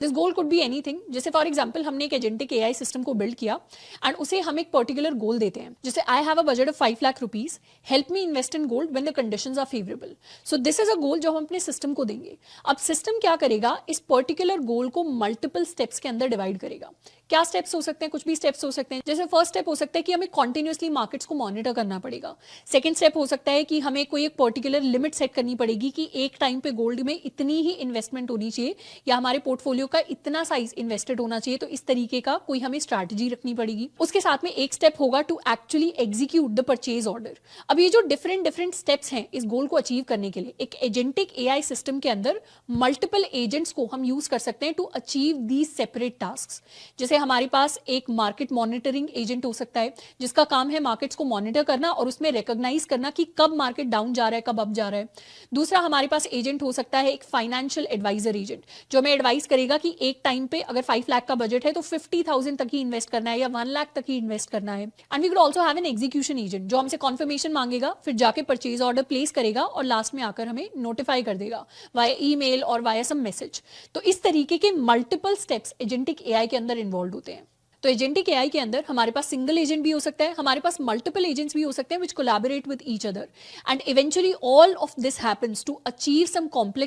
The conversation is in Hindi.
This goal could be anything. जैसे फॉर एग्जांपल हमने एक एजेंटिक एआई सिस्टम को बिल्ड किया एंड उसे हम एक पर्टिकुलर गोल देते हैं, जैसे I have a budget of 5 lakh rupees, help me invest in gold when the conditions are favourable. So this is a goal जो हम अपने सिस्टम को देंगे। अब सिस्टम क्या करेगा, इस पर्टिकुलर गोल को मल्टीपल स्टेप्स के अंदर डिवाइड करेगा। क्या स्टेप्स हो सकते हैं, कुछ भी स्टेप्स हो सकते हैं। जैसे फर्स्ट स्टेप हो सकता है कि हमें कॉन्टिन्यूसली मार्केट्स को मॉनिटर करना पड़ेगा। सेकंड स्टेप हो सकता है कि हमें कोई एक पर्टिकुलर लिमिट सेट करनी पड़ेगी कि एक टाइम पे गोल्ड में इतनी ही इन्वेस्टमेंट होनी चाहिए या हमारे पोर्टफोलियो का इतना साइज इन्वेस्टेड होना चाहिए। तो इस तरीके का कोई हमें स्ट्रैटेजी रखनी पड़ेगी। उसके साथ में एक स्टेप होगा to actually execute the purchase order. अब ये जो डिफरेंट डिफरेंट स्टेप्स हैं इस गोल को अचीव करने के लिए, एक एजेंटिक एआई सिस्टम के अंदर मल्टीपल एजेंट्स को हम यूज कर सकते हैं to achieve these separate task. जैसे हमारे पास एक मार्केट मॉनिटरिंग एजेंट हो सकता है जिसका काम है मार्केट्स को मॉनिटर करना और उसमें रिकॉग्नाइज करना कि कब मार्केट डाउन जा रहा है, कब अप जा रहा है। दूसरा हमारे पास एजेंट हो सकता है एक फाइनेंशियल एडवाइजर एजेंट, जो हमें एडवाइस करेगा कि एक टाइम पे अगर 5 लाख का बजट है तो 50,000 तक ही इन्वेस्ट करना है या 1 लाख तक ही इन्वेस्ट करना है। And we could also have an execution agent जो हमसे कॉन्फर्मेशन मांगेगा, फिर जाके परचेज ऑर्डर प्लेस करेगा और लास्ट में आकर हमें नोटिफाई कर देगा वाया ईमेल और वाया सम मैसेज। तो इस तरीके के मल्टीपल स्टेप्स एजेंटिक एआई के अंदर इन्वॉल्व होते हैं। तो एजेंटिक एआई के अंदर हमारे पास सिंगल एजेंट भी हो सकता है, हमारे पास मल्टीपल एजेंट्स भी हो सकते हैं which collaborate with each other, and eventually all of this happens to achieve some complex